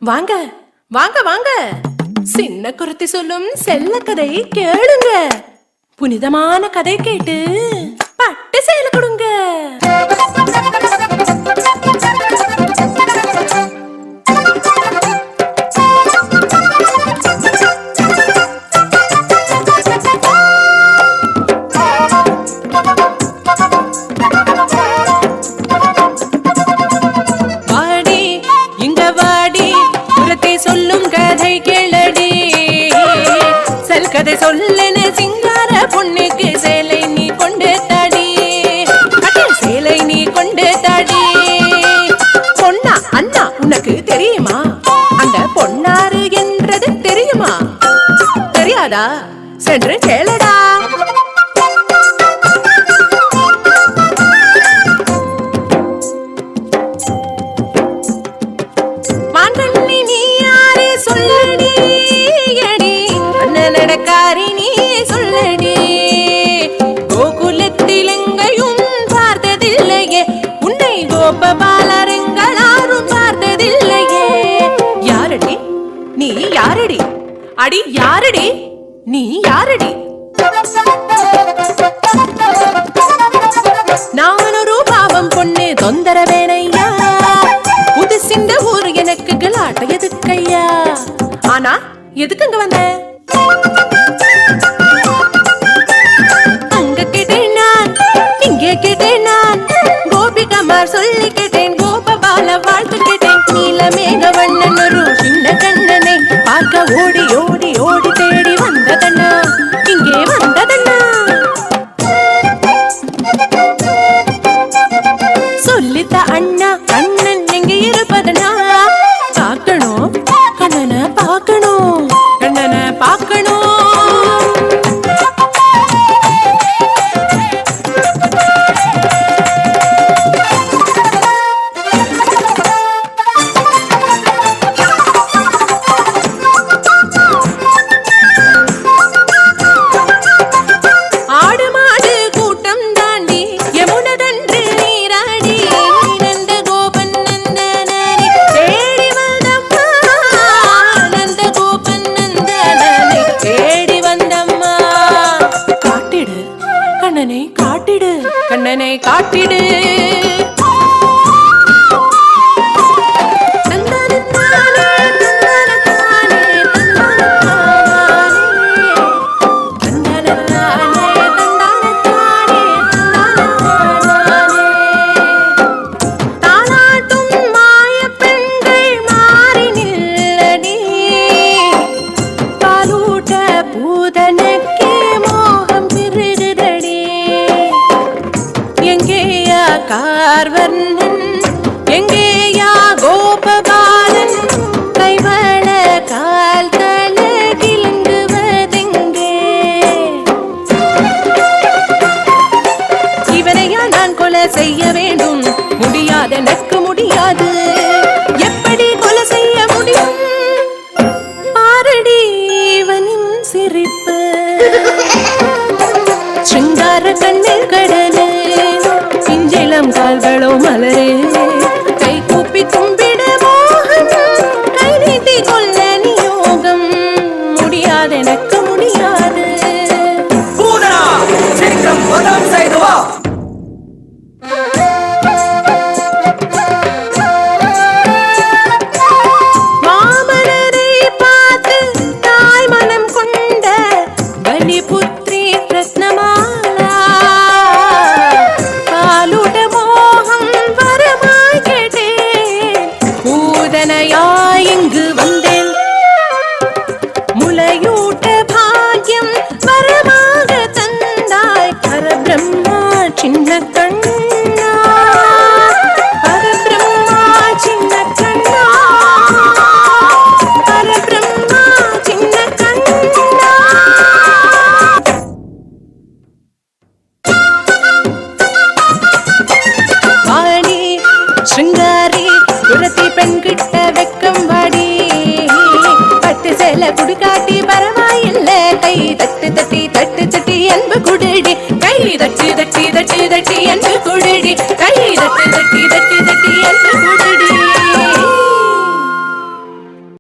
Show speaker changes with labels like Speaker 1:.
Speaker 1: வாங்க வாங்க வாங்க, சின்ன குருத்தி சொல்லும் செல்ல கதை கேளுங்க. புனிதமான கதை கேட்டு பட்டு சேல கொடுங்க. சொல்லும் கதை கேளடி, செல் கதை சொல்லன சிங்கார பொண்ணுக்கு சேலை நீ கொண்டு தாடி, சேலை நீ கொண்டு தாடி. பொன்னா அண்ணா உனக்கு தெரியுமா? அந்த பொன்னாரு என்றது தெரியுமா? தெரியாதா? சென்று கேளடா. நடக்காரி சொல்லடி, கோகுலத்தில் எங்கையும் பார்த்ததில்லையே, உன்னை கோபபாலரெங்களாரும் பார்த்ததில்லையே. யாரடி நீ? யாரடி? அடி யாரடி நீ? யாரடி? நான் ஒரு பாவம் பொண்ணு தொந்தரவேனையா, புதுசிந்த ஊர் எனக்கு கலாட்ட எதுக்கையா? ஆனா எதுக்கு அங்க வந்த? அங்க கேட்டேன் நான், இங்கே கேட்டேன் நான், கோபிகமார் சொல்லி கேட்டேன், கோபபால வாழ்த்து கேட்டேன். நீலமேக வண்ணன் ஒரு சின்ன கண்ணனை பார்க்க ஓடி ஓடி ஓடி தேடி வந்ததண்ணா, இங்கே வந்ததண்ணா. சொல்லித்த அண்ணா கண்ணன் எங்கே இருப்பதண்ணா, பார்க்கணும் கண்ணனை பார்க்கணும், கண்ணனை பார்க்கணும். கண்ணனை காட்டிடு. கார்வர்ணன் எங்கேயா கோபபாலன், கைவள கால் தல கிளங்குவதெங்கே? இவனையா நான் கொலை செய்ய வேண்டும்? முடியாது, எனக்கு முடியாது. எப்படி கொலை செய்ய முடியும்? பாரடி இவனின் சிரிப்பு, சிங்கார கண்ணில் கடனு, இஞ்சிலம் கால்களோ மலரே, கை கூப்பி கும்பிட மோகம், கை நீட்டி கொள்ள நியோகம். முடியாது, எனக்கு முடியாது.